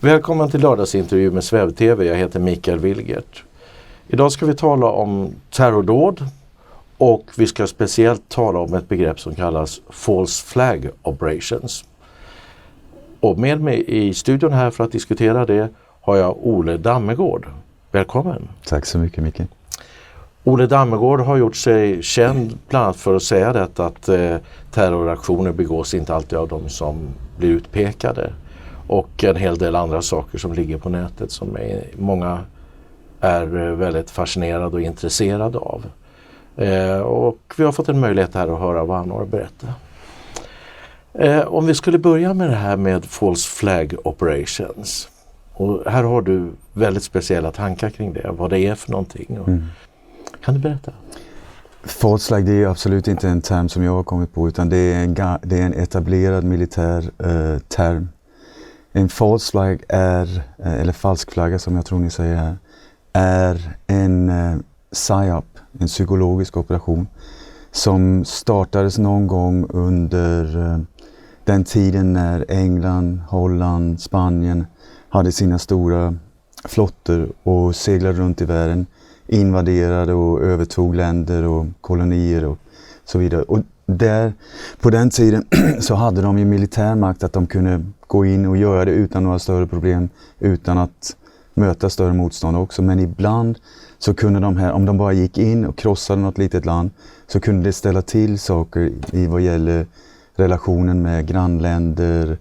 Välkommen till lördagsintervju med Sväv-TV. Jag heter Mikael Wilgert. Idag ska vi tala om terrordåd och vi ska speciellt tala om ett begrepp som kallas False Flag Operations. Och med mig i studion här för att diskutera det har jag Ole Dammegård. Välkommen. Tack så mycket, Mikael. Ole Dammegård har gjort sig känd bland annat för att säga detta att terroraktioner begås inte alltid av de som blir utpekade. Och en hel del andra saker som ligger på nätet som många är väldigt fascinerade och intresserade av. Och vi har fått en möjlighet här att höra vad han har att berätta. Om vi skulle börja med det här med False Flag Operations. Och här har du väldigt speciella tankar kring det, vad det är för någonting. Kan du berätta? False flag, det är absolut inte en term som jag har kommit på, utan det är en etablerad militär term. En false flag är, eller falsk flagga som jag tror ni säger här, är en PSYOP, en psykologisk operation som startades någon gång under den tiden när England, Holland, Spanien hade sina stora flottor och seglade runt i världen, invaderade och övertog länder och kolonier och så vidare. Och på den tiden så hade de ju militärmakt att de kunde gå in och göra det utan några större problem, utan att möta större motstånd också. Men ibland så kunde de här, om de bara gick in och krossade något litet land, så kunde det ställa till saker i vad gäller relationen med grannländer,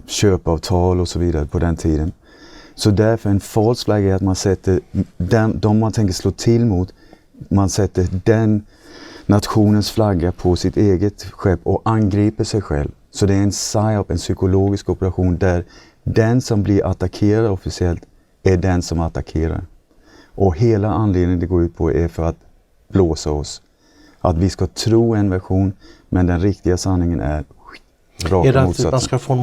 köpavtal och så vidare på den tiden. Så därför en false flag är att man sätter de man tänker slå till mot, man sätter den nationens flagga på sitt eget skepp och angriper sig själv. Så det är en PSYOP, en psykologisk operation där den som blir attackerad officiellt är den som attackerar. Och hela anledningen det går ut på är för att blåsa oss. Att vi ska tro en version, men den riktiga sanningen är raka är det motsatsen. Att man ska få ett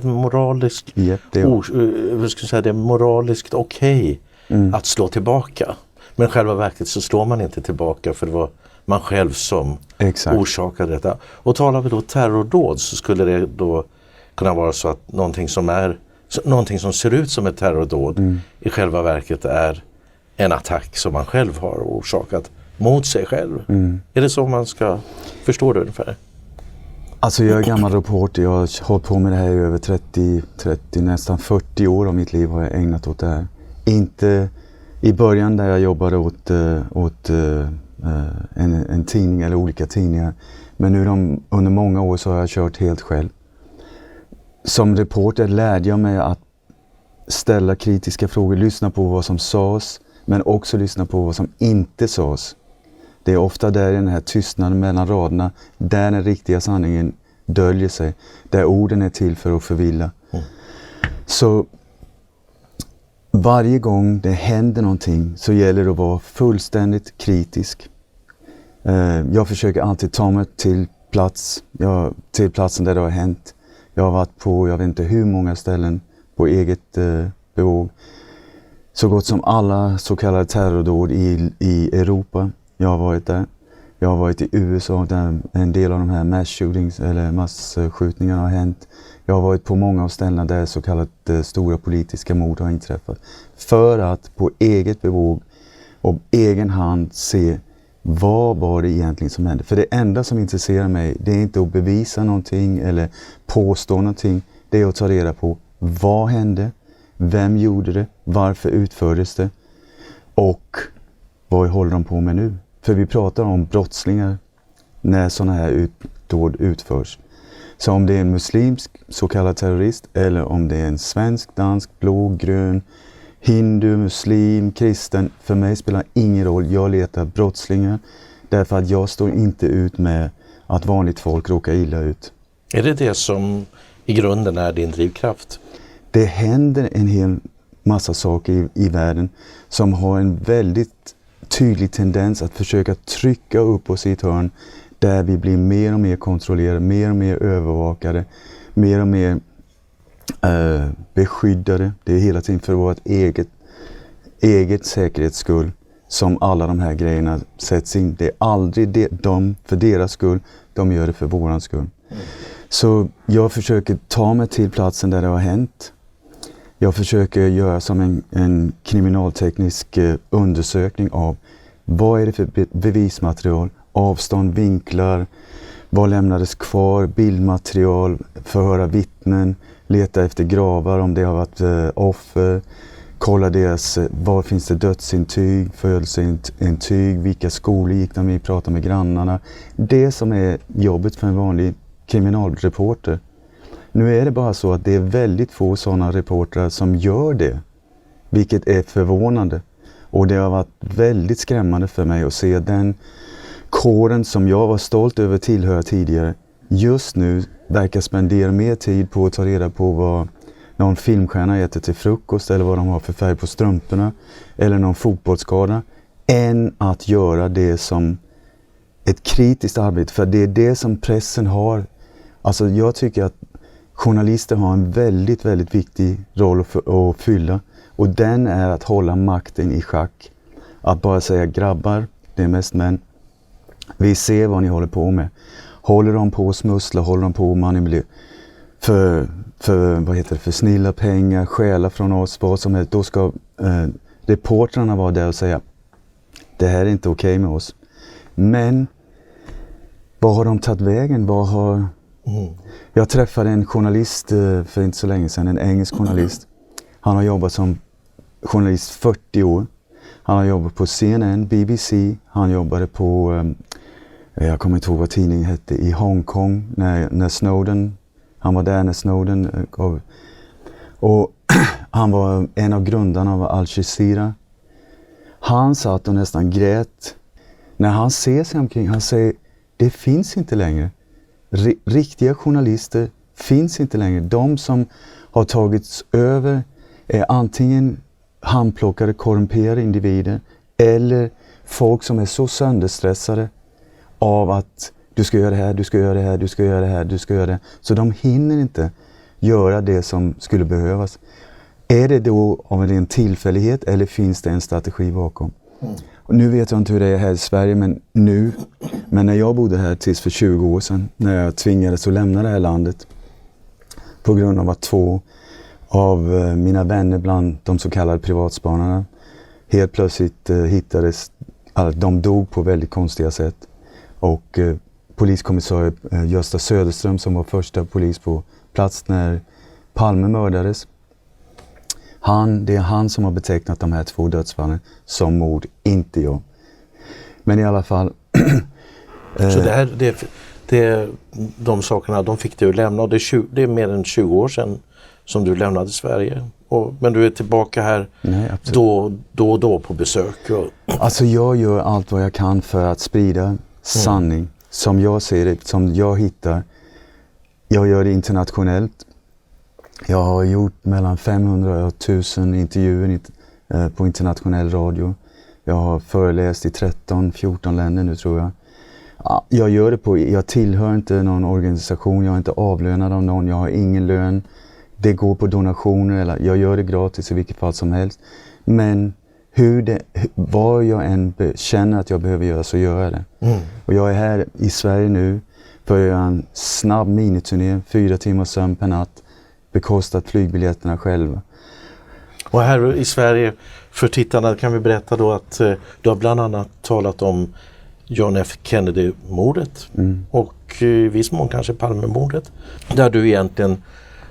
moraliskt, det är moraliskt okej att slå tillbaka. Men själva verket så slår man inte tillbaka, för det var man själv som orsakade detta. Och talar vi då terrordåd, så skulle det då kunna vara så att någonting som ser ut som ett terrordåd i själva verket är en attack som man själv har orsakat mot sig själv. Är det så man ska förstå det ungefär? Alltså jag är gammal reporter, jag har hållit på med det här i över 30, nästan 40 år av mitt liv har jag ägnat åt det här. Inte i början där jag jobbade åt en tidning eller olika tidningar, men nu under många år så har jag kört helt själv. Som reporter lärde jag mig att ställa kritiska frågor, lyssna på vad som sades, men också lyssna på vad som inte sades. Det är ofta där i den här tystnaden mellan raderna, där den riktiga sanningen döljer sig, där orden är till för att förvilla. Så varje gång det händer någonting så gäller det att vara fullständigt kritisk. Jag försöker alltid ta mig till platsen där det har hänt. Jag har varit på, jag vet inte hur många ställen på eget bevåg. Så gott som alla så kallade terrordåd i Europa. Jag har varit där. Jag har varit i USA där en del av de här masskjutningarna har hänt. Jag har varit på många av ställena där så kallat stora politiska mord har inträffat. För att på eget bevåg och egen hand se vad var det egentligen som hände. För det enda som intresserar mig, det är inte att bevisa någonting eller påstå någonting. Det är att ta reda på vad hände, vem gjorde det, varför utfördes det och vad håller de på med nu. För vi pratar om brottslingar när sådana här utdåd utförs. Så om det är en muslimsk så kallad terrorist, eller om det är en svensk, dansk, blå, grön, hindu, muslim, kristen, för mig spelar ingen roll. Jag letar brottslingar därför att jag står inte ut med att vanligt folk råkar illa ut. Är det som i grunden är din drivkraft? Det händer en hel massa saker i världen som har en väldigt tydlig tendens att försöka trycka upp oss i ett hörn där vi blir mer och mer kontrollerade, mer och mer övervakade, mer och mer beskyddade. Det är hela tiden för vårt eget säkerhetsskull som alla de här grejerna sätts in. Det är aldrig de för deras skull, de gör det för våran skull. Så jag försöker ta mig till platsen där det har hänt. Jag försöker göra som en kriminalteknisk undersökning av vad är det för bevismaterial, avstånd, vinklar, vad lämnades kvar, bildmaterial, förhöra vittnen, leta efter gravar om det har varit offer, kolla deras, var finns det dödsintyg, födelseintyg, vilka skolor gick de i, prata med grannarna. Det som är jobbet för en vanlig kriminalreporter. Nu är det bara så att det är väldigt få sådana reportrar som gör det, vilket är förvånande. Och det har varit väldigt skrämmande för mig att se den kåren som jag var stolt över tillhöra tidigare, just nu verkar spendera mer tid på att ta reda på vad någon filmstjärna äter till frukost eller vad de har för färg på strumporna eller någon fotbollsskada, än att göra det som ett kritiskt arbete. För det är det som pressen har. Alltså jag tycker att journalister har en väldigt, väldigt viktig roll att fylla. Och den är att hålla makten i schack. Att bara säga grabbar, det är mest män. Vi ser vad ni håller på med. Håller de på att smussla, håller de på att manipulera för snilla pengar, stjäla från oss, vad som helst. Då ska reportrarna vara där och säga det här är inte okej med oss. Men vad har de tagit vägen? Jag träffade en journalist för inte så länge sedan, en engelsk journalist. Han har jobbat som journalist 40 år. Han har jobbat på CNN, BBC, han jobbade på, jag kommer inte ihåg vad tidningen hette, i Hongkong när Snowden, han var där när Snowden gav. Och han var en av grundarna av Al Jazeera. Han satt och nästan grät. När han ser sig omkring, han säger, det finns inte längre. Riktiga journalister finns inte längre. De som har tagits över är antingen handplockade, korrumperade individer eller folk som är så sönderstressade av att du ska göra det här, du ska göra det här, du ska göra det här, du ska göra det. Så de hinner inte göra det som skulle behövas. Är det då av en tillfällighet eller finns det en strategi bakom? Och nu vet jag inte hur det är här i Sverige, men när jag bodde här tills för 20 år sedan, när jag tvingades att lämna det här landet på grund av att 2 av mina vänner bland de så kallade privatspanarna helt plötsligt hittades, de dog på väldigt konstiga sätt. Och poliskommissarie Gösta Söderström, som var första polis på plats när Palme mördades, det är han som har betecknat de här 2 dödsfallen som mord, inte jag. Men i alla fall... Så de sakerna, de fick du lämna, och det är mer än 20 år sedan som du lämnade Sverige. Men du är tillbaka här då på besök. Alltså jag gör allt vad jag kan för att sprida sanning som jag ser det, som jag hittar. Jag gör det internationellt. Jag har gjort mellan 500 och 1000 intervjuer på internationell radio. Jag har föreläst i 13-14 länder nu, tror jag. Jag gör det jag tillhör inte någon organisation, jag är inte avlönad av någon, jag har ingen lön. Det går på donationer, eller jag gör det gratis i vilket fall som helst. Men vad jag än känner att jag behöver göra, så gör jag det. Och jag är här i Sverige nu för att göra en snabb miniturné, 4 timmar sömn per natt, bekostat flygbiljetterna själva. Och här i Sverige, för tittarna kan vi berätta då att du har bland annat talat om John F. Kennedy-mordet och i viss mån kanske Palme-mordet, där du egentligen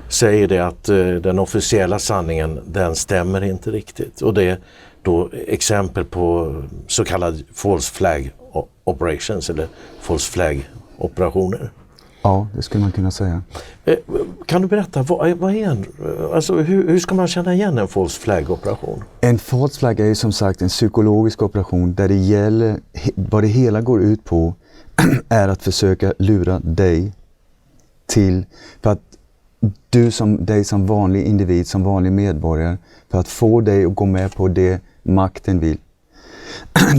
säger det att den officiella sanningen, den stämmer inte riktigt. Och det är då exempel på så kallade false flag operations eller false flag operationer. Ja, det skulle man kunna säga. Kan du berätta, vad är hur ska man känna igen en false flag operation? En false flag är ju som sagt en psykologisk operation där det gäller, vad det hela går ut på är att försöka lura dig till, för att dig som vanlig individ, som vanlig medborgare, för att få dig att gå med på det makten vill.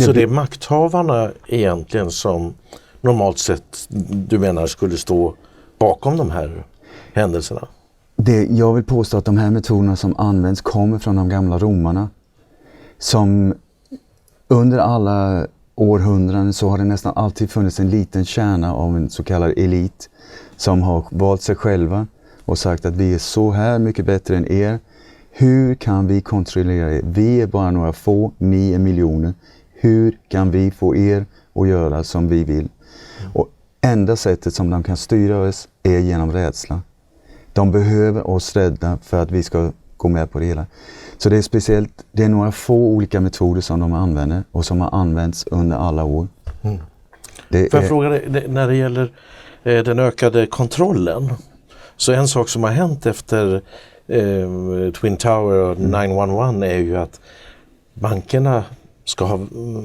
Så det är makthavarna egentligen som normalt sett du menar skulle stå bakom de här händelserna? Jag vill påstå att de här metoderna som används kommer från de gamla romarna, som under alla århundraden så har det nästan alltid funnits en liten kärna av en så kallad elit som har valt sig själva och sagt att vi är så här mycket bättre än er. Hur kan vi kontrollera er? Vi är bara några få, ni är miljoner. Hur kan vi få er att göra som vi vill? Och enda sättet som de kan styra oss är genom rädsla. De behöver oss rädda för att vi ska gå med på det hela. Så det är speciellt, det är några få olika metoder som de använder och som har använts under alla år. Får jag fråga dig, när det gäller den ökade kontrollen, så en sak som har hänt efter Twin Tower och 911 är ju att bankerna ska ha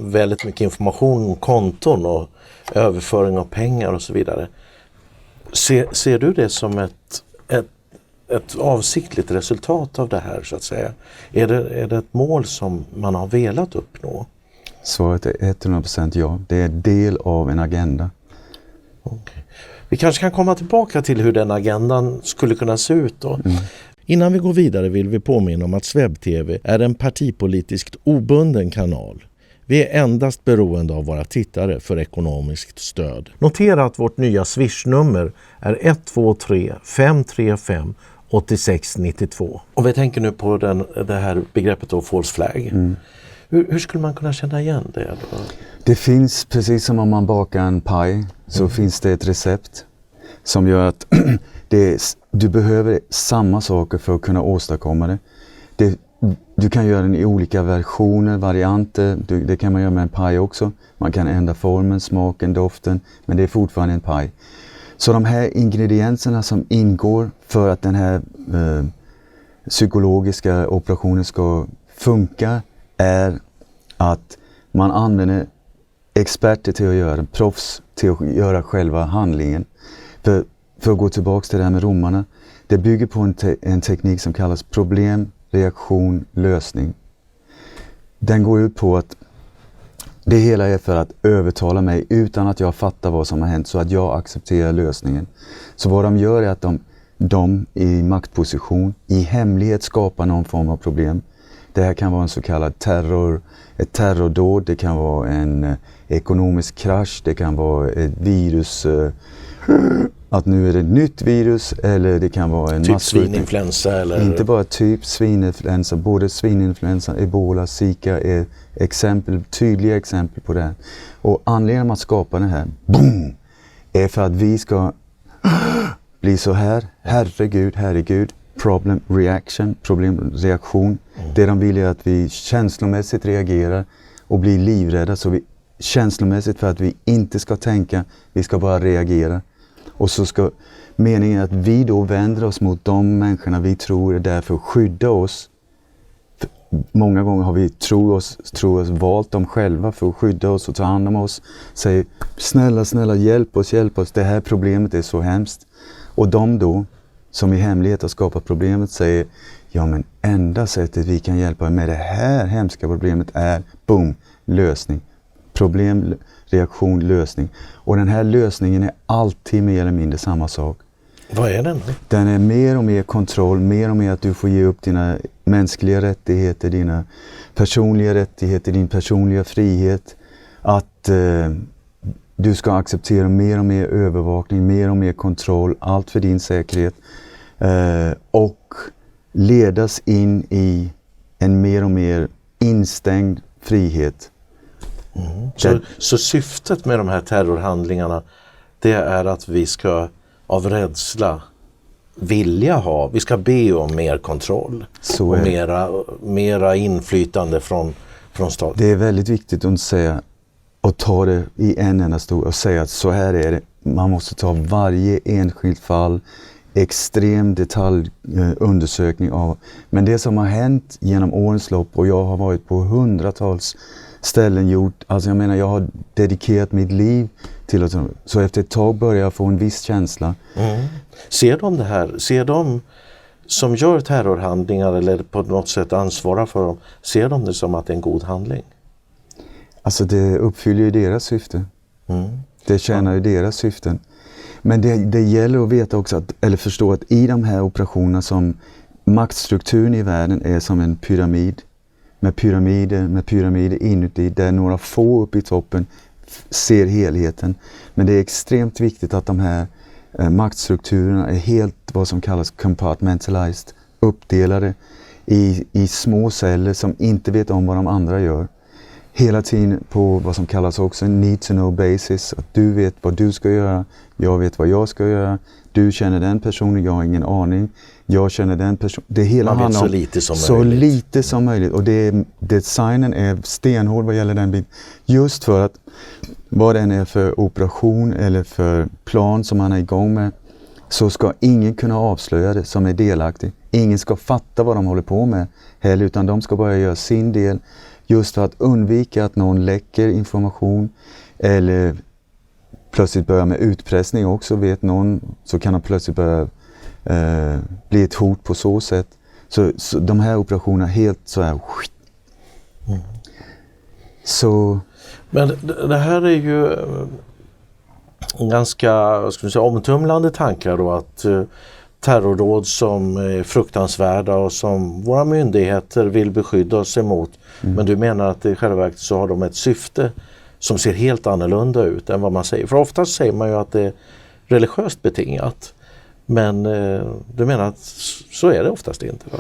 väldigt mycket information om konton och överföring av pengar och så vidare. Ser du det som ett avsiktligt resultat av det här, så att säga? Är det ett mål som man har velat uppnå? Svaret är 100% ja. Det är del av en agenda. Okay. Vi kanske kan komma tillbaka till hur den agendan skulle kunna se ut då. Innan vi går vidare vill vi påminna om att SvebTV är en partipolitiskt obunden kanal. Vi är endast beroende av våra tittare för ekonomiskt stöd. Notera att vårt nya Swish-nummer är 123 535 8692. Och vi tänker nu på det här begreppet då, false flag. Hur skulle man kunna känna igen det då? Det finns, precis som om man bakar en paj, så finns det ett recept som gör att du behöver samma saker för att kunna åstadkomma det. Du kan göra den i olika versioner, varianter. Det kan man göra med en paj också. Man kan ändra formen, smaken, doften, men det är fortfarande en paj. Så de här ingredienserna som ingår för att den här psykologiska operationen ska funka är att man använder experter till att göra, proffs till att göra själva handlingen. För att gå tillbaka till det här med romarna, det bygger på en teknik som kallas problem, reaktion, lösning. Den går ut på att det hela är för att övertala mig utan att jag fattar vad som har hänt, så att jag accepterar lösningen. Så vad de gör är att de i maktposition i hemlighet skapar någon form av problem. Det här kan vara en så kallad ett terrordåd, det kan vara en ekonomisk krasch, det kan vara ett virus, att nu är det ett nytt virus, eller det kan vara en typ svininfluensa eller... Inte bara typ svininfluensa, både svininfluensa, ebola, zika är tydliga exempel på det. Och anledningen till att skapa det här, boom, är för att vi ska bli så här, herregud, problem reaktion. Det de vill är att vi känslomässigt reagerar och blir livrädda, så vi känslomässigt, för att vi inte ska tänka, vi ska bara reagera. Och så ska meningen att vi då vänder oss mot de människorna vi tror är där för att skydda oss. Många gånger har vi tror oss valt dem själva för att skydda oss och ta hand om oss. Säger snälla hjälp oss, det här problemet är så hemskt. Och de då, som i hemlighet har skapat problemet, säger ja, men enda sättet vi kan hjälpa med det här hemska problemet är, boom, lösning. Problem, reaktion, lösning. Och den här lösningen är alltid mer eller mindre samma sak. Vad är den då? Den är mer och mer kontroll, mer och mer att du får ge upp dina mänskliga rättigheter, dina personliga rättigheter, din personliga frihet. Att du ska acceptera mer och mer övervakning, mer och mer kontroll, allt för din säkerhet. Och ledas in i en mer och mer instängd frihet. Så syftet med de här terrorhandlingarna, det är att vi ska av rädsla vi ska be om mer kontroll och mera inflytande från staten. Det är väldigt viktigt att säga och ta det i en enda stor och säga att så här är det. Man måste ta varje enskilt fall, extrem detaljundersökning av. Men det som har hänt genom årens lopp, och jag har varit på hundratals ställen jag har dedikerat mitt liv till att, så efter ett tag börjar jag få en viss känsla. Ser de det här? Ser de som gör terrorhandlingar eller på något sätt ansvarar för dem, ser de det som att det är en god handling? Alltså det uppfyller ju deras syfte. Det tjänar ju deras syften. Men det gäller att veta också eller förstå att i de här operationerna, som maktstrukturen i världen är som en pyramid. med pyramider inuti där några få uppe i toppen ser helheten. Men det är extremt viktigt att de här maktstrukturerna är helt vad som kallas compartmentalized, uppdelade i små celler som inte vet om vad de andra gör. Hela tiden på vad som kallas också en need to know basis. Att du vet vad du ska göra, jag vet vad jag ska göra. Du känner den personen, jag har ingen aning. Jag känner den personen. Det hela man vet handlar om så lite som möjligt. Och designen är stenhård vad gäller den biten. Just för att vad den är för operation eller för plan som man är igång med, så ska ingen kunna avslöja det som är delaktig. Ingen ska fatta vad de håller på med heller, utan de ska bara göra sin del. Just för att undvika att någon läcker information eller plötsligt börjar med utpressning också, vet någon, så kan han plötsligt börja bli ett hot på så sätt. Så de här operationerna helt så här. Så. Men det här är ju ganska omtumlande tankar då, att terrordåd som är fruktansvärda och som våra myndigheter vill beskydda oss emot. Men du menar att i själva verket så har de ett syfte som ser helt annorlunda ut än vad man säger. För oftast säger man ju att det är religiöst betingat. Men du menar att så är det oftast inte, va?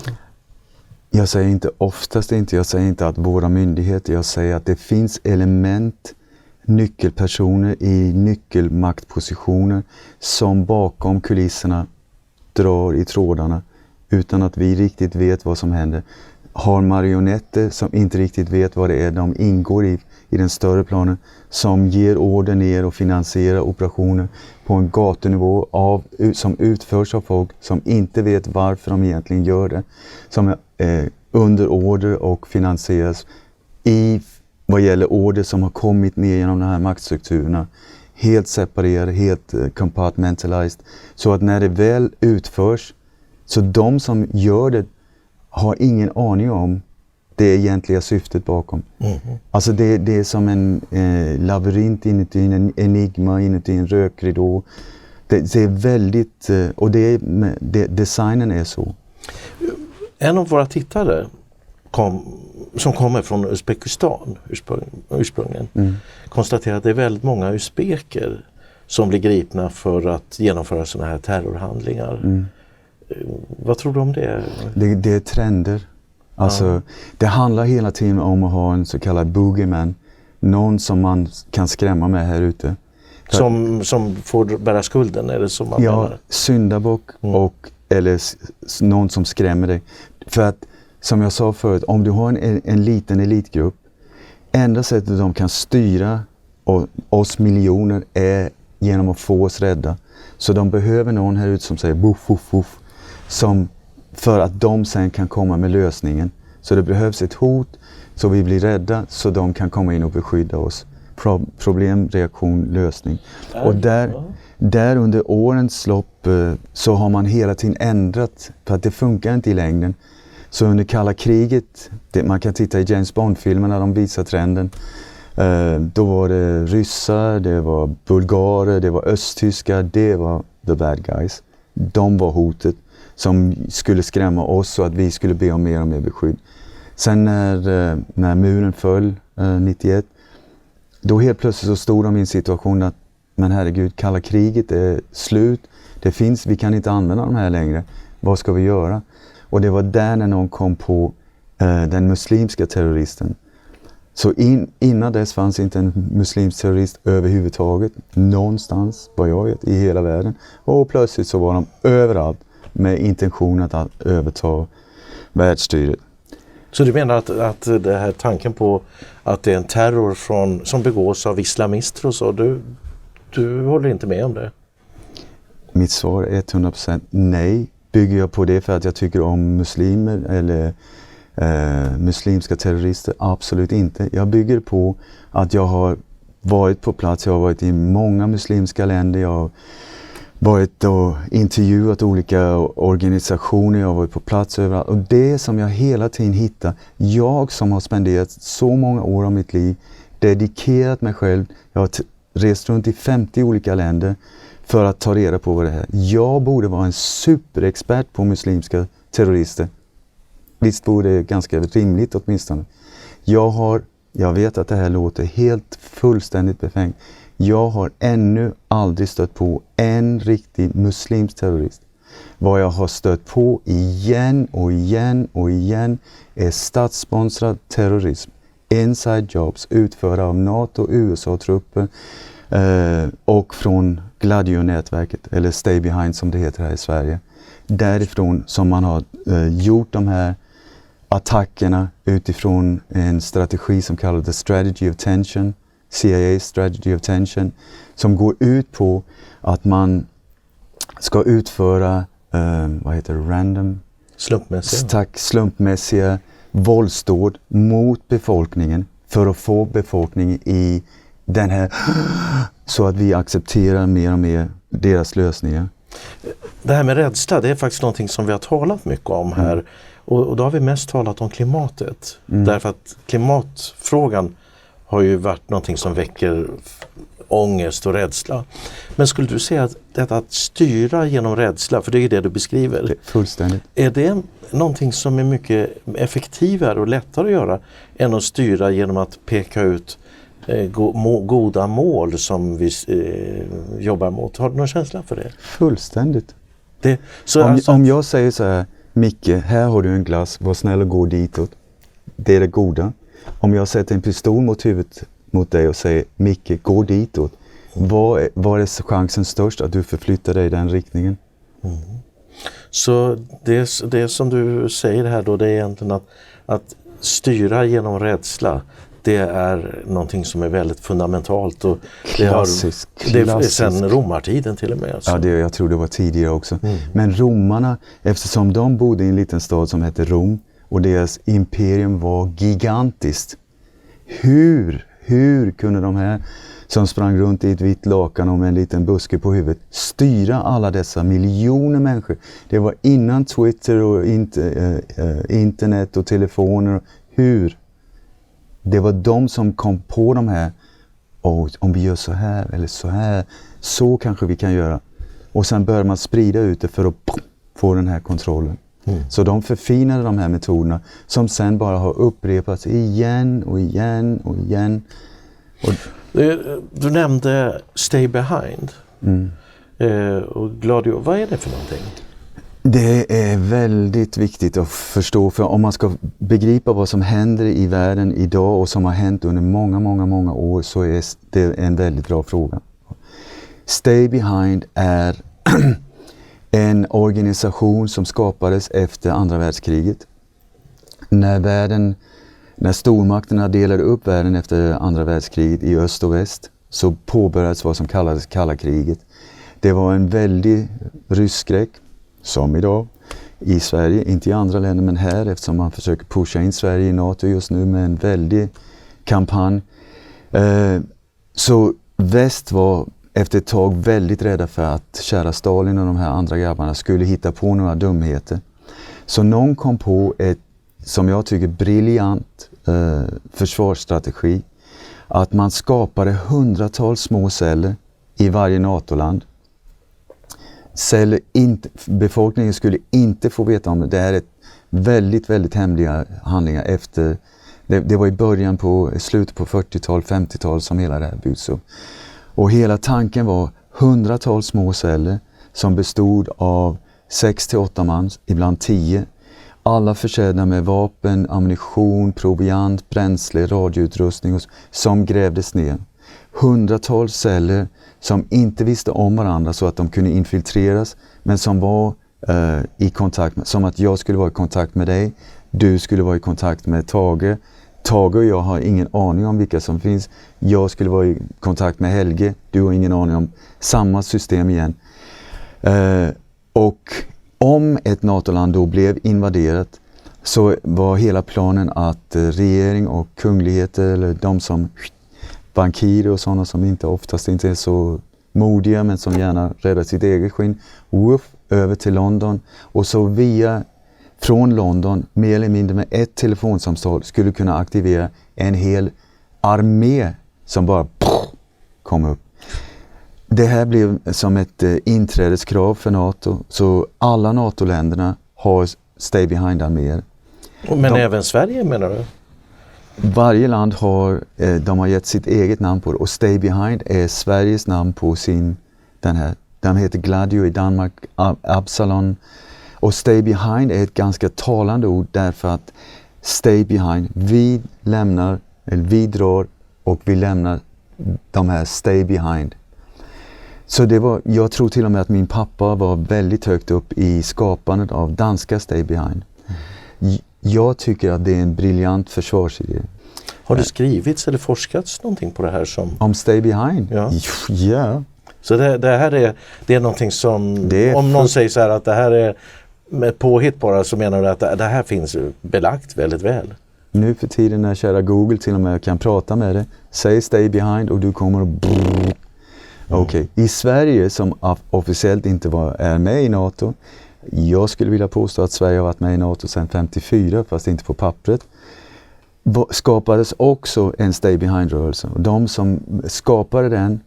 Jag säger inte oftast inte, jag säger inte att våra myndigheter, jag säger att det finns element, nyckelpersoner i nyckelmaktpositioner som bakom kulisserna drar i trådarna utan att vi riktigt vet vad som händer. Har marionetter som inte riktigt vet vad det är de ingår i den större planen, som ger order ner och finansierar operationer på en gatunivå som utförs av folk som inte vet varför de egentligen gör det. Som är under order och finansieras i vad gäller order som har kommit ner genom de här maktstrukturerna. Helt separerade, helt compartmentalized. Så att när det väl utförs, så de som gör det har ingen aning om det egentliga syftet bakom. Alltså det är som en labyrint inuti en enigma, inuti en rökridå. Det är väldigt, och designen är så. En av våra tittare som kommer från Uzbekistan ursprungligen konstaterar att det är väldigt många uzbeker som blir gripna för att genomföra sådana här terrorhandlingar. Vad tror du om det? Det är trender. Alltså, det handlar hela tiden om att ha en så kallad boogeyman. Någon som man kan skrämma med här ute. Som får bära skulden, är det som man menar? Syndabock eller någon som skrämmer dig. För att, som jag sa förut, om du har en liten elitgrupp, enda sättet de kan styra oss miljoner är genom att få oss rädda. Så de behöver någon här ute som säger buff, buff, buff. För att de sen kan komma med lösningen. Så det behövs ett hot, så vi blir rädda, så de kan komma in och beskydda oss. Problem, reaktion, lösning. Och där under årens lopp så har man hela tiden ändrat, för att det funkar inte i längden. Så under kalla kriget, man kan titta i James Bond-filmerna, de visar trenden. Då var det ryssar, det var bulgarer, det var östtyskar, det var the bad guys. De var hotet som skulle skrämma oss så att vi skulle be om mer och mer beskydd. Sen när muren föll 91, då helt plötsligt så stod de i en situation att, men herregud, kalla kriget är slut. Vi kan inte använda de här längre. Vad ska vi göra? Och det var där när någon kom på den muslimska terroristen. Så innan dess fanns inte en muslimsk terrorist överhuvudtaget. Någonstans, vad jag vet, i hela världen. Och plötsligt så var de överallt med intention att överta världsstyret. Så du menar att det här tanken på att det är en terror som begås av islamister och så, du håller inte med om det? Mitt svar är 100% nej. Bygger jag på det för att jag tycker om muslimer eller muslimska terrorister? Absolut inte. Jag bygger på att jag har varit på plats, jag har varit i många muslimska länder, jag har varit och intervjuat olika organisationer, jag har varit på plats överallt. Och det som jag hela tiden hittar, jag som har spenderat så många år av mitt liv, dedikerat mig själv, jag har rest runt i 50 olika länder för att ta reda på vad det är. Jag borde vara en superexpert på muslimska terrorister. Visst vore det ganska rimligt åtminstone. Jag vet att det här låter helt fullständigt befängt. Jag har ännu aldrig stött på en riktig muslimsk terrorist. Vad jag har stött på igen och igen och igen är statssponsrad terrorism. Inside jobs utförda av NATO och USA-trupper och från Gladio-nätverket, eller Stay Behind som det heter här i Sverige. Därifrån som man har gjort de här attackerna utifrån en strategi som kallas The Strategy of Tension, CIA Strategy of Tension, som går ut på att man ska utföra slumpmässiga våldsdåd mot befolkningen för att få befolkningen i den här, så att vi accepterar mer och mer deras lösningar. Det här med rädsla, det är faktiskt någonting som vi har talat mycket om här. Och då har vi mest talat om klimatet. Därför att klimatfrågan har ju varit någonting som väcker ångest och rädsla. Men skulle du säga att detta att styra genom rädsla, för det är det du beskriver. Det, fullständigt. Är det någonting som är mycket effektivare och lättare att göra än att styra genom att peka ut goda mål som vi jobbar mot? Har du någon känsla för det? Fullständigt. Om jag säger så här, Micke, här har du en glass, var snäll och gå ditåt. Det är det goda. Om jag sätter en pistol mot huvudet mot dig och säger, Micke, gå ditåt. Var är chansen störst att du förflyttar dig i den riktningen? Så det som du säger här då, det är egentligen att styra genom rädsla. Det är någonting som är väldigt fundamentalt. Och klassisk. Det är sedan romartiden till och med. Så. Ja, jag tror det var tidigare också. Men romarna, eftersom de bodde i en liten stad som hette Rom och deras imperium var gigantiskt. Hur kunde de här som sprang runt i ett vitt lakan och med en liten buske på huvudet styra alla dessa miljoner människor? Det var innan Twitter och internet och telefoner. Det var de som kom på de här, om vi gör så här eller så här, så kanske vi kan göra. Och sen började man sprida ut det för att få den här kontrollen. Så de förfinade de här metoderna som sen bara har upprepats igen och igen och igen. Du nämnde Stay Behind. Och Gladio, vad är det för någonting? Det är väldigt viktigt att förstå, för om man ska begripa vad som händer i världen idag och som har hänt under många år, så är det en väldigt bra fråga. Stay Behind är en organisation som skapades efter andra världskriget. När stormakterna delade upp världen efter andra världskriget i öst och väst, så påbörjades vad som kallades kalla kriget. Det var en väldig rysskräck, som idag, i Sverige, inte i andra länder men här, eftersom man försöker pusha in Sverige i NATO just nu med en väldig kampanj. Så väst var efter ett tag väldigt rädda för att kära Stalin och de här andra grabbarna skulle hitta på några dumheter. Så någon kom på ett, som jag tycker, briljant försvarsstrategi. Att man skapade hundratals små celler i varje NATO-land. Befolkningen skulle inte få veta om det. Det är ett väldigt hemliga handlingar efter. Det var i början på slutet på 40-tal, 50-tal som hela det här byggdes upp. Och hela tanken var hundratals små celler som bestod av 6-8 man, ibland 10. Alla försedda med vapen, ammunition, proviant, bränsle, radioutrustning som grävdes ner. Hundratals celler som inte visste om varandra så att de kunde infiltreras, men som var i kontakt med, som att jag skulle vara i kontakt med dig, du skulle vara i kontakt med Tage. Tage och jag har ingen aning om vilka som finns. Jag skulle vara i kontakt med Helge, du har ingen aning om. Samma system igen. Och om ett NATO-land då blev invaderat, så var hela planen att regering och kungligheter, eller de som bankirer och sådana som oftast inte är så modiga men som gärna räddar sitt eget skinn, över till London, och så från London, mer eller mindre med ett telefonsamtal, skulle kunna aktivera en hel armé som bara kom upp. Det här blev som ett inträdeskrav för NATO, så alla NATO-länderna har Stay Behind-arméer. Men även Sverige menar du? Varje land de har gett sitt eget namn på det, och Stay Behind är Sveriges namn på den här. Den heter Gladio i Danmark, Absalon. Och Stay Behind är ett ganska talande ord därför att Stay Behind, vi drar och vi lämnar de här Stay Behind. Så jag tror till och med att min pappa var väldigt högt upp i skapandet av danska Stay Behind. Jag tycker att det är en briljant försvarsidé. Har det skrivits eller forskats någonting på det här om Stay Behind? Ja. Ja. Så det här är någonting som, om någon säger så här att det här är med påhitt bara, så menar du att det här finns belagt väldigt väl? Nu för tiden när kära Google till och med kan prata med det, säg Stay Behind och du kommer att Okej. I Sverige som officiellt inte är med i NATO, jag skulle vilja påstå att Sverige har varit med i NATO sedan 54, fast inte på pappret, skapades också en Stay Behind-rörelse. Och de som skapade den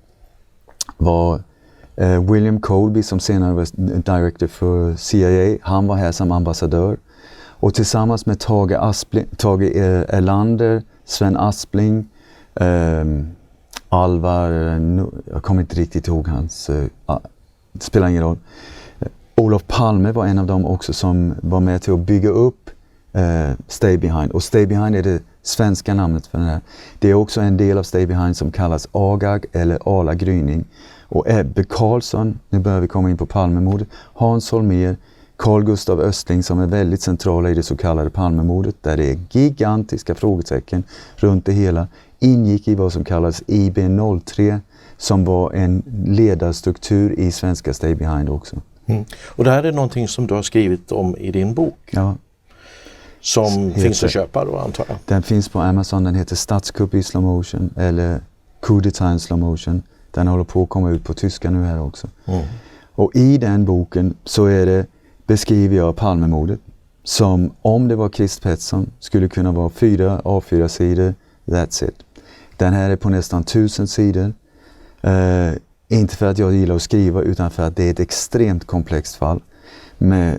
var William Colby, som senare var director för CIA. Han var här som ambassadör. Och tillsammans med Tage Erlander, Sven Aspling, Alvar, jag kommer inte riktigt ihåg hans, det spelar ingen roll. Olof Palme var en av dem också som var med till att bygga upp Stay Behind. Och Stay Behind är det svenska namnet för den här. Det är också en del av Stay Behind som kallas AGAG eller Ala Gryning. Och Ebbe Carlsson, nu börjar vi komma in på Palmemordet, Hans Holmér, Carl Gustav Östling som är väldigt centrala i det så kallade Palmemordet, där det är gigantiska frågetecken runt det hela, ingick i vad som kallas IB03, som var en ledarstruktur i svenska Stay Behind också. Mm. Och det här är någonting som du har skrivit om i din bok? Ja. Som finns att köpa då, antar jag? Den finns på Amazon, den heter Statskupp i slow motion eller Coup d'etat i slow motion. Den håller på att komma ut på tyska nu här också. Mm. Och i den boken så beskriver jag Palmemordet som, om det var Krist Pettersson, skulle kunna vara 4 A4-sidor, that's it. Den här är på nästan 1000 sidor. Inte för att jag gillar att skriva, utan för att det är ett extremt komplext fall.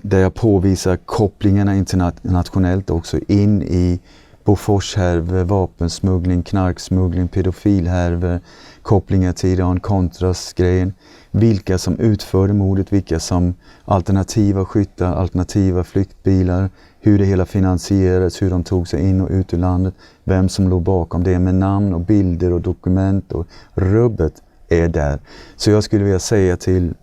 Där jag påvisar kopplingarna internationellt också in i Boforshärvor, vapensmuggling, knarksmuggling, pedofilhärvor, kopplingar till Iran-Contras-grejen. Vilka som utförde mordet, vilka som alternativa skyttar, alternativa flyktbilar, hur det hela finansierades, hur de tog sig in och ut ur landet, vem som låg bakom det med namn och bilder och dokument, och rubbet är där. Så jag skulle vilja säga till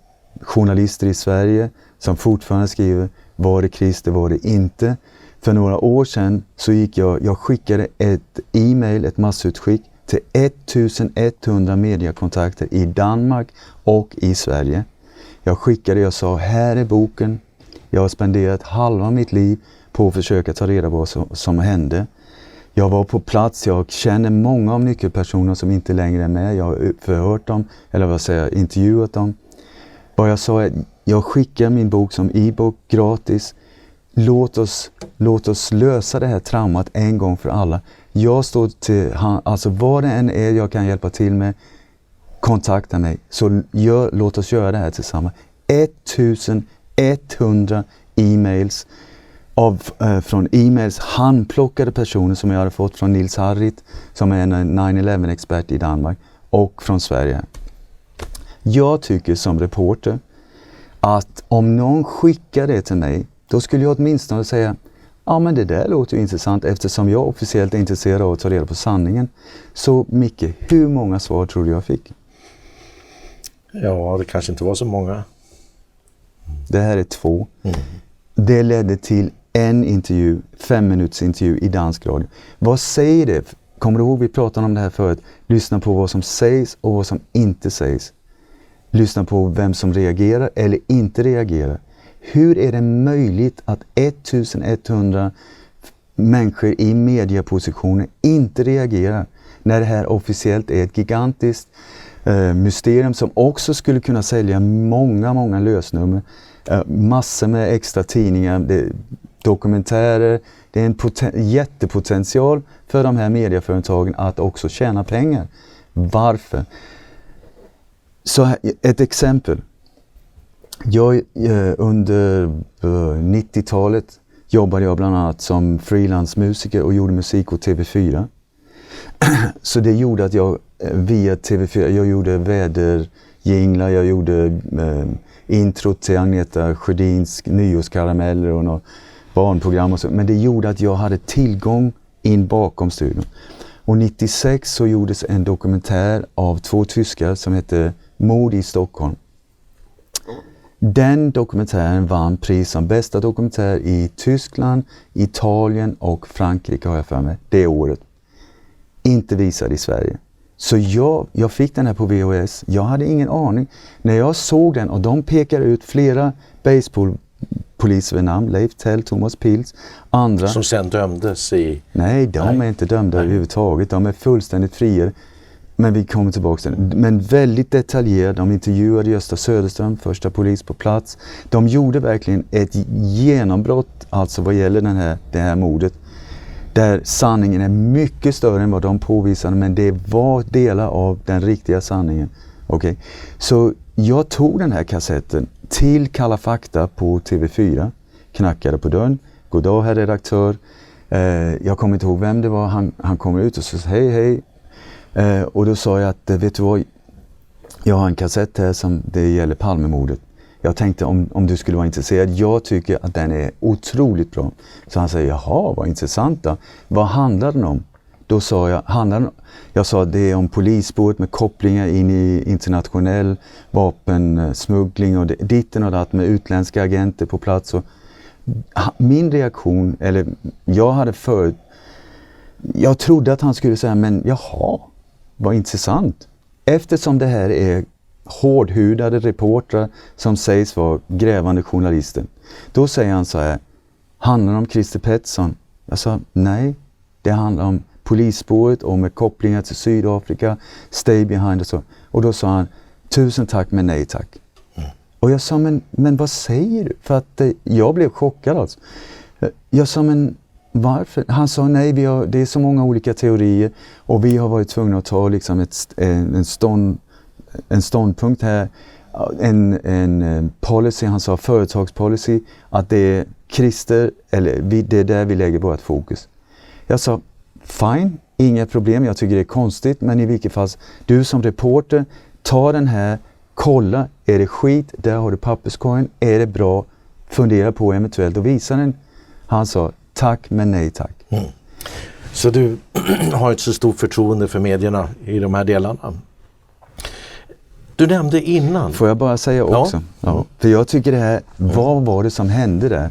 journalister i Sverige som fortfarande skriver, var det Krist, var det inte? För några år sedan så jag skickade ett e-mail, ett massutskick till 1100 mediekontakter i Danmark och i Sverige. Jag sa, här är boken. Jag har spenderat halva mitt liv på att försöka ta reda på vad som hände. Jag var på plats, jag känner många av nyckelpersoner som inte längre är med. Jag har förhört dem, eller intervjuat dem. Vad jag sa är, jag skickar min bok som e-bok gratis. Låt oss lösa det här traumat en gång för alla. Jag står till, alltså vad det än är jag kan hjälpa till med, kontakta mig. Så låt oss göra det här tillsammans. 1100 e-mails från e-mails handplockade personer som jag hade fått från Nils Harrit, som är en 9/11-expert i Danmark, och från Sverige. Jag tycker som reporter att om någon skickar det till mig, då skulle jag åtminstone säga, ja men det där låter ju intressant, eftersom jag officiellt är intresserad av att ta reda på sanningen. Så Micke, hur många svar tror du jag fick? Ja, det kanske inte var så många. Det här är 2. Mm. Det ledde till en intervju, 5 minuters intervju i dansk radio. Vad säger det? Kommer du ihåg, vi pratade om det här förut. Lyssna på vad som sägs och vad som inte sägs. Lyssna på vem som reagerar eller inte reagerar. Hur är det möjligt att 1100 människor i mediepositioner inte reagerar när det här officiellt är ett gigantiskt mysterium som också skulle kunna sälja många lösnummer. Massor med extra tidningar, dokumentärer. Det är en jättepotential för de här medieföretagen att också tjäna pengar. Varför? Så ett exempel. Jag under 90-talet jobbade jag bland annat som frilansmusiker och gjorde musik åt TV4. Så det gjorde att jag via TV4, jag gjorde väderjinglar, jag gjorde intro till Agneta Sjödins nyårskarameller och något barnprogram och så. Men det gjorde att jag hade tillgång in bakom studion. Och 96 så gjordes en dokumentär av 2 tyskar som hette Mord i Stockholm. Den dokumentären vann pris som bästa dokumentär i Tyskland, Italien och Frankrike har jag för mig, det året. Inte visad i Sverige. Så jag fick den här på VHS. Jag hade ingen aning. När jag såg den och de pekade ut flera baseballpoliser vid namn, Leif Tell, Thomas Pils, andra. Som sen dömdes i... Nej, de är inte dömda överhuvudtaget. De är fullständigt fria. Men vi kommer tillbaka till det. Men väldigt detaljerat. De intervjuade Gösta Söderström, första polis på plats. De gjorde verkligen ett genombrott alltså vad gäller det här mordet. Där sanningen är mycket större än vad de påvisade, men det var delar av den riktiga sanningen. Okay. Så jag tog den här kassetten till Kalla fakta på TV4, knackade på dörren. God dag herr redaktör. Jag kommer inte ihåg vem det var. Han kommer ut och sa hej. Och då sa jag att vet du vad, jag har en kassett här som det gäller Palmemordet. Jag tänkte om du skulle vara intresserad. Jag tycker att den är otroligt bra. Så han säger, jaha, vad intressant då. Vad handlar den om? Då sa jag sa det är om polisspåret med kopplingar in i internationell vapensmuggling och ditten och datt med utländska agenter på plats. Och min reaktion, eller jag trodde att han skulle säga, men jaha, vad intressant. Eftersom det här är hårdhudade reportrar som sägs vara grävande journalister. Då säger han så här, handlar det om Christer Pettersson? Jag sa, nej, det handlar om polisspåret och med kopplingar till Sydafrika, stay behind och så. Och då sa han, 1000 tack men nej tack. Och jag sa, men vad säger du? För att jag blev chockad alltså. Jag sa, men varför? Han sa, nej, det är så många olika teorier och vi har varit tvungna att ta liksom en ståndpunkt här, en policy, han sa företagspolicy, att det är Christer, eller det är där vi lägger vårt fokus. Jag sa, fine, inga problem, jag tycker det är konstigt, men i vilket fall, du som reporter, ta den här, kolla, är det skit, där har du papperskorgen, är det bra, fundera på eventuellt och visa den. Han sa, tack men nej tack. Mm. Så du har ett så stort förtroende för medierna i de här delarna? Du nämnde innan. Får jag bara säga också? Ja. För jag tycker det här, vad var det som hände där?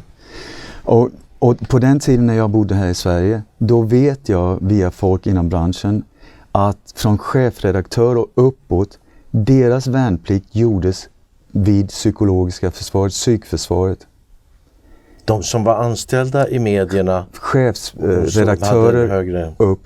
Och på den tiden när jag bodde här i Sverige, då vet jag via folk inom branschen att från chefredaktör och uppåt, deras värnplikt gjordes vid psykologiska försvaret, psykförsvaret. De som var anställda i medierna, chefsredaktörer upp.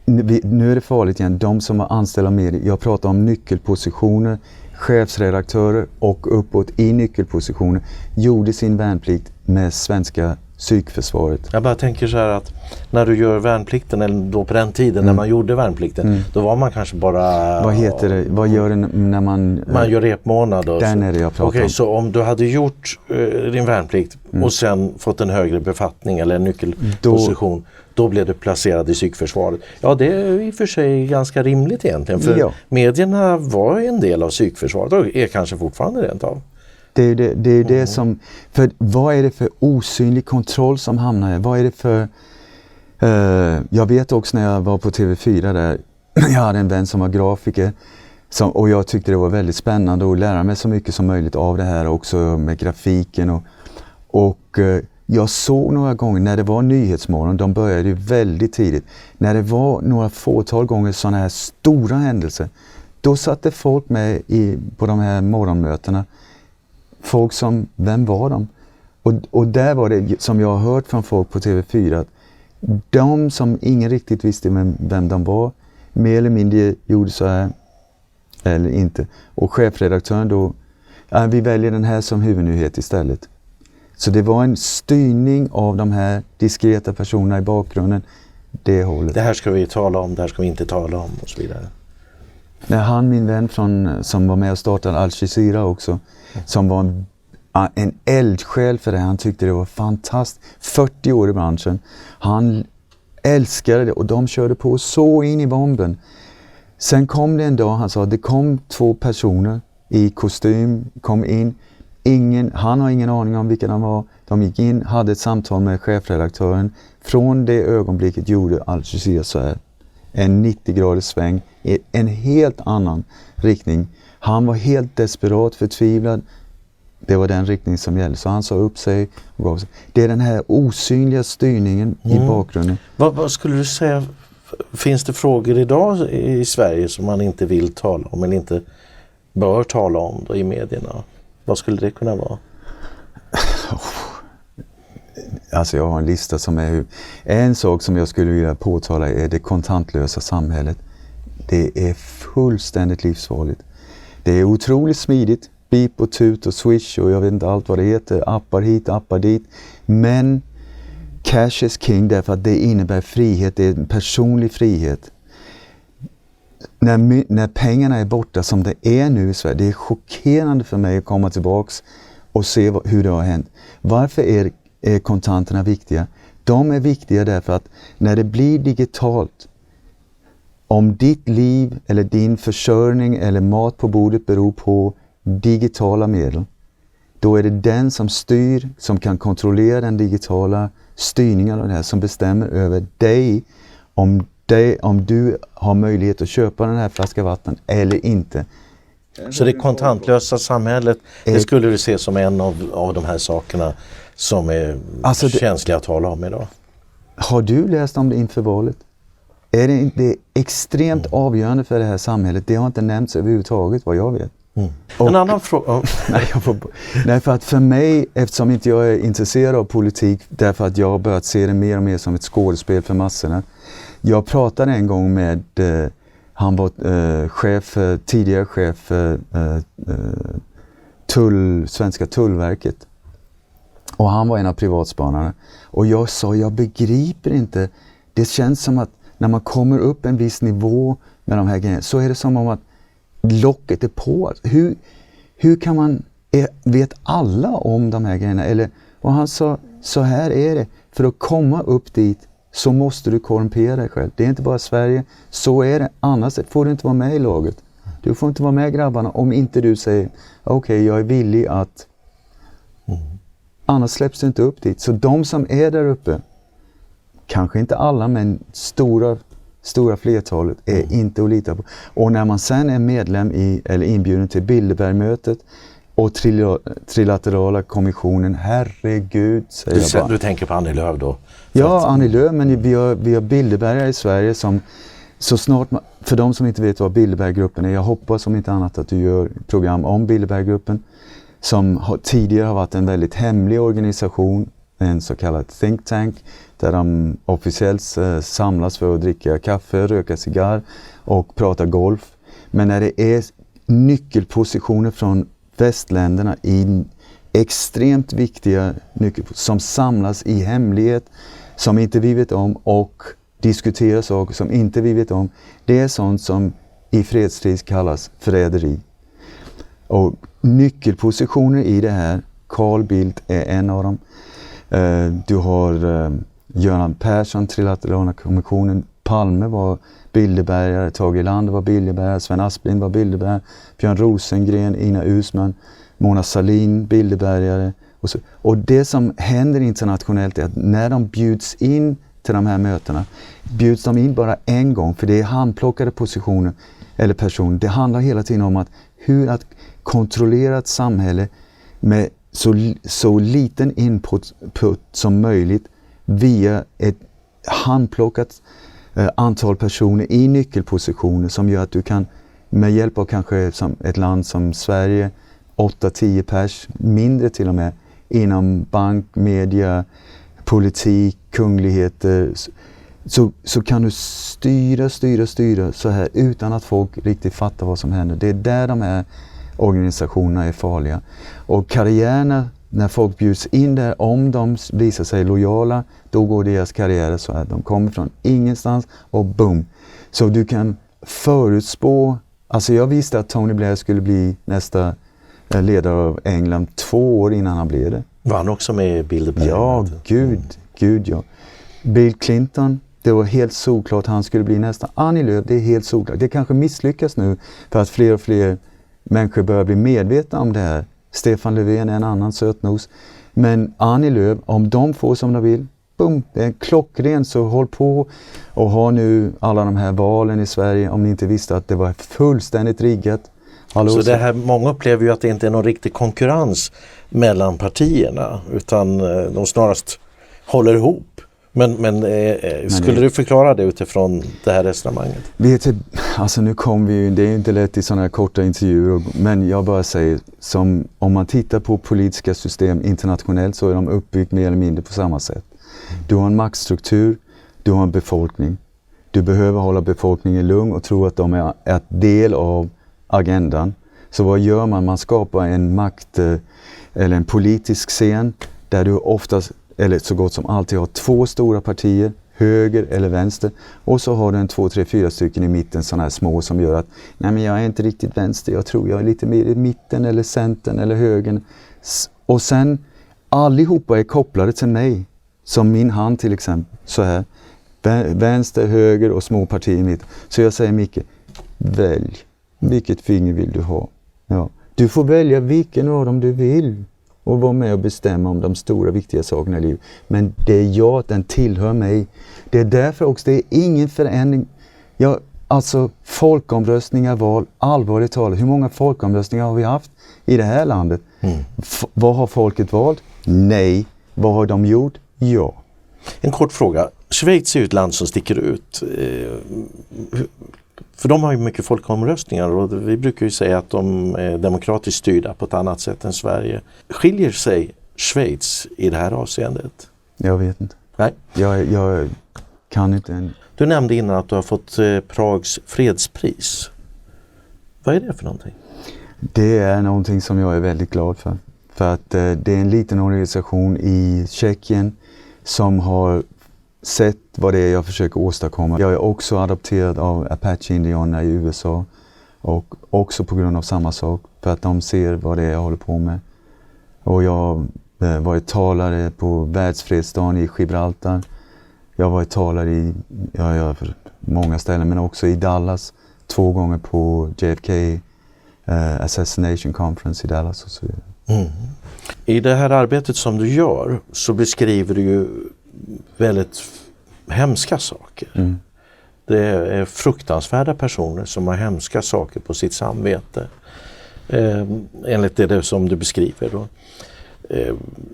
Nu är det farligt igen, de som var anställda i medier, jag pratar om nyckelpositioner, chefsredaktörer och uppåt i nyckelpositioner gjorde sin värnplikt med svenska psykförsvaret. Jag bara tänker så här att när du gör värnplikten, eller då på den tiden när man gjorde värnplikten, då var man kanske bara... Vad heter det? Vad gör det när man... Man gör repmånad och den är det jag pratar om. Okej, så om du hade gjort din värnplikt och sen fått en högre befattning eller en nyckelposition, då blev du placerad i psykförsvaret. Ja, det är i och för sig ganska rimligt egentligen, för medierna var en del av psykförsvaret och är kanske fortfarande rent av. Det är det som, för vad är det för osynlig kontroll som hamnar här? Vad är det för, jag vet också när jag var på TV4 där, jag hade en vän som var grafiker och jag tyckte det var väldigt spännande att lära mig så mycket som möjligt av det här också med grafiken och jag såg några gånger när det var Nyhetsmorgon, de började ju väldigt tidigt, när det var några fåtal gånger sådana här stora händelser, då satte folk med på de här morgonmötena. Folk som, vem var de? Och där var det som jag har hört från folk på TV4 att de som ingen riktigt visste vem de var, mer eller mindre gjorde så här eller inte. Och chefredaktören då, vi väljer den här som huvudnyhet istället. Så det var en styrning av de här diskreta personerna i bakgrunden, det hållet. Det här ska vi tala om, det här ska vi inte tala om och så vidare. När min vän som var med och startade Al Jazeera också, som var en eldsjäl för det. Han tyckte det var fantastiskt. 40 år i branschen. Han älskade det och de körde på så in i bomben. Sen kom det en dag, han sa, det kom 2 personer i kostym, kom in. Han har ingen aning om vilka de var. De gick in, hade ett samtal med chefredaktören. Från det ögonblicket gjorde Al Jazeera så här. En 90-gradig sväng i en helt annan riktning. Han var helt desperat, förtvivlad. Det var den riktning som gällde. Så han sa upp sig och gav sig. Det är den här osynliga styrningen i bakgrunden. Vad skulle du säga, finns det frågor idag i Sverige som man inte vill tala om eller inte bör tala om då i medierna? Vad skulle det kunna vara? Alltså jag har en lista som är... En sak som jag skulle vilja påtala är det kontantlösa samhället. Det är fullständigt livsfarligt. Det är otroligt smidigt. Beep och tut och swish och jag vet inte allt vad det heter. Appar hit, appar dit. Men cash is king därför att det innebär frihet. Det är en personlig frihet. När pengarna är borta som det är nu i Sverige. Det är chockerande för mig att komma tillbaks och se hur det har hänt. Varför är kontanterna viktiga? De är viktiga därför att när det blir digitalt, om ditt liv eller din försörjning eller mat på bordet beror på digitala medel, då är det den som styr, som kan kontrollera den digitala styrningen av det här, som bestämmer över dig om du har möjlighet att köpa den här flaskan vatten eller inte. Så det kontantlösa samhället, det skulle du se som en av de här sakerna som är känsliga att tala om idag? Har du läst om det inför valet? Det är extremt avgörande för det här samhället. Det har inte nämnts överhuvudtaget vad jag vet. En annan fråga. Nej, för att för mig, eftersom inte jag är intresserad av politik, därför att jag har börjat se det mer och mer som ett skådespel för massorna. Jag pratade en gång med, han var tidigare chef för Svenska Tullverket. Och han var en av privatspanarna. Och jag sa, jag begriper inte. Det känns som att när man kommer upp en viss nivå med de här grejerna, så är det som om att locket är på. Hur kan man, vet alla om de här grejerna? Och han sa, så här är det. För att komma upp dit så måste du korrumpera dig själv. Det är inte bara Sverige, så är det. Annars får du inte vara med i laget. Du får inte vara med grabbarna om inte du säger, okej, jag är villig att... Annars släpps du inte upp dit. Så de som är där uppe, kanske inte alla, men stora flertalet är inte att lita på. Och när man sen är medlem eller inbjuden till Bilderbergmötet och trilaterala kommissionen, herregud, säger jag bara. Du tänker på Annie Lööf då? Ja, Annie Lööf, men vi har Bilderbergare i Sverige som så snart, för de som inte vet vad Bilderberggruppen är, jag hoppas om inte annat att du gör program om Bilderberggruppen, som tidigare har varit en väldigt hemlig organisation, en så kallad think tank, där de officiellt samlas för att dricka kaffe, röka cigarr och prata golf. Men när det är nyckelpositioner från västländerna i extremt viktiga nyckelpositioner som samlas i hemlighet, som inte vi vet om, och diskuterar saker som inte vi vet om, det är sånt som i fredstid kallas förräderi. Och nyckelpositioner i det här, Carl Bildt är en av dem. Du har Göran Persson, trilaterala kommissionen, Palme var Bilderbergare, Tage Erlander var Bilderbergare, Sven Aspling var Bilderbergare, Björn Rosengren, Ina Usman, Mona Sahlin, Bilderbergare. Och det som händer internationellt är att när de bjuds in till de här mötena, bjuds de in bara en gång, för det är handplockade positioner eller personer. Det handlar hela tiden om att kontrollera ett samhälle med så liten input som möjligt via ett handplockat antal personer i nyckelpositioner, som gör att du kan med hjälp av kanske som ett land som Sverige 8-10 pers, mindre till och med, inom bank, media, politik, kungligheter, så kan du styra så här utan att folk riktigt fattar vad som händer. Det är där de här organisationerna är farliga. Och karriärerna, när folk bjuds in där, om de visar sig lojala, då går deras karriärer så här. De kommer från ingenstans och boom. Så du kan förutspå, alltså jag visste att Tony Blair skulle bli nästa ledare av England 2 år innan han blev det. Var han också med i bilden? Ja, gud ja. Bill Clinton, det var helt solklart han skulle bli nästa. Annie Lööf, det är helt solklart. Det kanske misslyckas nu för att fler och fler människor börjar bli medvetna om det här. Stefan Löfven är en annan sötnos. Men Annie Lööf, om de får som de vill, boom, det är klockren, så håll på och ha nu alla de här valen i Sverige, om ni inte visste att det var fullständigt riggat. Så det här, många upplever ju att det inte är någon riktig konkurrens mellan partierna, utan de snarast håller ihop. Men skulle du förklara det utifrån det här resonemanget? Vet du, alltså nu kommer vi ju, det är inte lätt i sådana här korta intervjuer, men jag bara säger, som om man tittar på politiska system internationellt så är de uppbyggt mer eller mindre på samma sätt. Du har en maktstruktur, du har en befolkning. Du behöver hålla befolkningen lugn och tro att de är en del av agendan. Så vad gör man? Man skapar en makt eller en politisk scen där du oftast, eller så gott som alltid, har 2 stora partier, höger eller vänster, och så har du en 2, 3, 4 stycken i mitten, sådana här små, som gör att nej, men jag är inte riktigt vänster, jag tror jag är lite mer i mitten eller centern eller högern. Och sen allihopa är kopplade till mig, som min hand till exempel, så här, vänster, höger och små partier i mitten. Så jag säger Micke, välj, vilket finger vill du ha? Ja. Du får välja vilken av dem du vill och vara med och bestämma om de stora viktiga sakerna i livet. Men det är jag, den tillhör mig. Det är därför också, det är ingen förändring. Alltså folkomröstningar, val, allvarligt talat. Hur många folkomröstningar har vi haft i det här landet? Vad har folket valt? Nej. Vad har de gjort? Ja. En kort fråga. Schweiz är ju ett land som sticker ut. För de har ju mycket folkomröstningar och vi brukar ju säga att de är demokratiskt styrda på ett annat sätt än Sverige. Skiljer sig Schweiz i det här avseendet? Jag vet inte. Nej. Jag kan inte än. Du nämnde innan att du har fått Prags fredspris. Vad är det för någonting? Det är någonting som jag är väldigt glad för. För att det är en liten organisation i Tjeckien som har sett vad det är jag försöker åstadkomma. Jag är också adopterad av Apache-indianerna i USA. Och också på grund av samma sak. För att de ser vad det är jag håller på med. Och jag varit talare på världsfredsdagen i Gibraltar. Jag har varit talare i många ställen, men också i Dallas 2 gånger på JFK Assassination Conference i Dallas och så vidare. I det här arbetet som du gör så beskriver du ju väldigt hemska saker. Det är fruktansvärda personer som har hemska saker på sitt samvete. Enligt det som du beskriver då.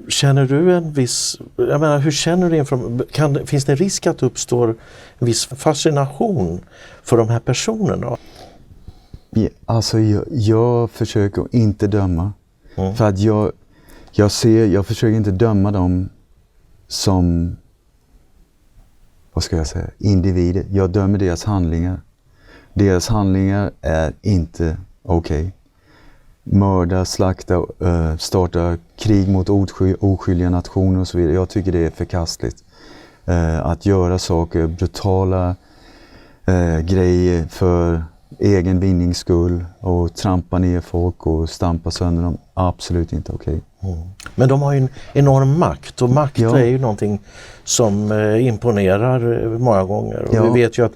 Känner du en viss, jag menar, hur känner du inför, finns det en risk att det uppstår en viss fascination för de här personerna? Ja, alltså jag försöker inte döma. För att jag försöker inte döma dem som, vad ska jag säga, individer. Jag dömer deras handlingar. Deras handlingar är inte okej. Mörda, slakta, starta krig mot oskyldiga nationer och så vidare. Jag tycker det är förkastligt. Att göra saker, brutala grejer för egen vinnings skull och trampa ner folk och stampa sönder dem. Absolut inte okej. Men de har ju en enorm makt och makt är ju någonting som imponerar många gånger. Och vi vet ju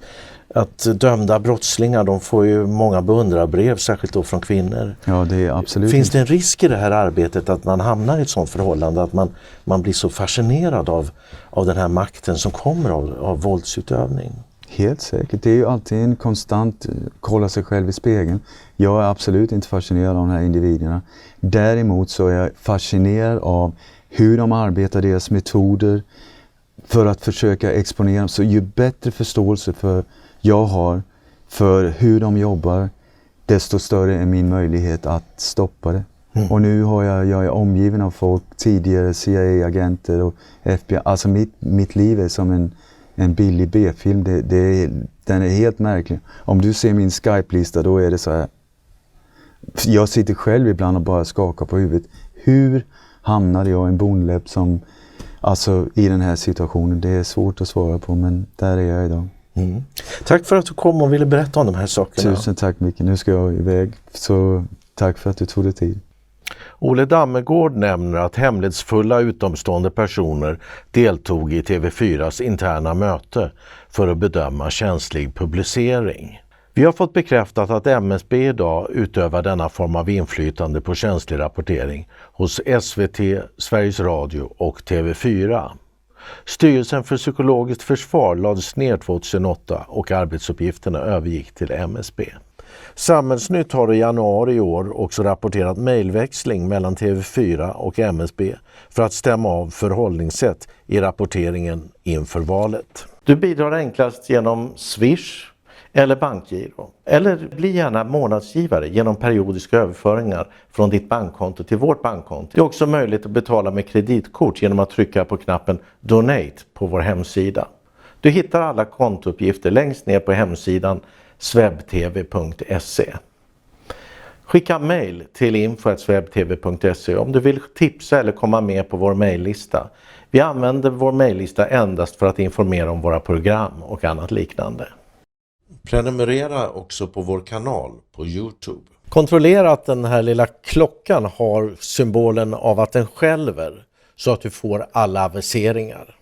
att dömda brottslingar, de får ju många beundrarbrev, särskilt då från kvinnor. Ja, det är absolut. Finns det en risk i det här arbetet att man hamnar i ett sådant förhållande att man blir så fascinerad av den här makten som kommer av våldsutövning? Helt säkert. Det är ju alltid en konstant kolla sig själv i spegeln. Jag är absolut inte fascinerad av de här individerna. Däremot så är jag fascinerad av hur de arbetar, deras metoder för att försöka exponera dem. Så ju bättre förståelse jag har för hur de jobbar, desto större är min möjlighet att stoppa det. Och nu jag är omgiven av folk, tidigare CIA-agenter och FBI. Alltså mitt liv är som en billig B-film. Den är helt märklig. Om du ser min Skype-lista, då är det så här. Jag sitter själv ibland och bara skakar på huvudet. Hur hamnade jag i en bondläpp i den här situationen? Det är svårt att svara på, men där är jag idag. Tack för att du kom och ville berätta om de här sakerna. Tusen tack Micke, nu ska jag iväg. Så tack för att du tog dig tid. Olle Dammegård nämner att hemlighetsfulla utomstående personer deltog i TV4s interna möte för att bedöma känslig publicering. Vi har fått bekräftat att MSB idag utövar denna form av inflytande på känslig rapportering hos SVT, Sveriges Radio och TV4. Styrelsen för psykologiskt försvar lades ner 2008 och arbetsuppgifterna övergick till MSB. Samhällsnytt har i januari i år också rapporterat mejlväxling mellan TV4 och MSB för att stämma av förhållningssätt i rapporteringen inför valet. Du bidrar enklast genom Swish eller bankgiro. Eller bli gärna månadsgivare genom periodiska överföringar från ditt bankkonto till vårt bankkonto. Det är också möjligt att betala med kreditkort genom att trycka på knappen Donate på vår hemsida. Du hittar alla kontouppgifter längst ner på hemsidan swebtv.se. Skicka mejl till info@swebtv.se om du vill tipsa eller komma med på vår mejllista. Vi använder vår mejllista endast för att informera om våra program och annat liknande. Prenumerera också på vår kanal på YouTube. Kontrollera att den här lilla klockan har symbolen av att den skälver så att du får alla aviseringar.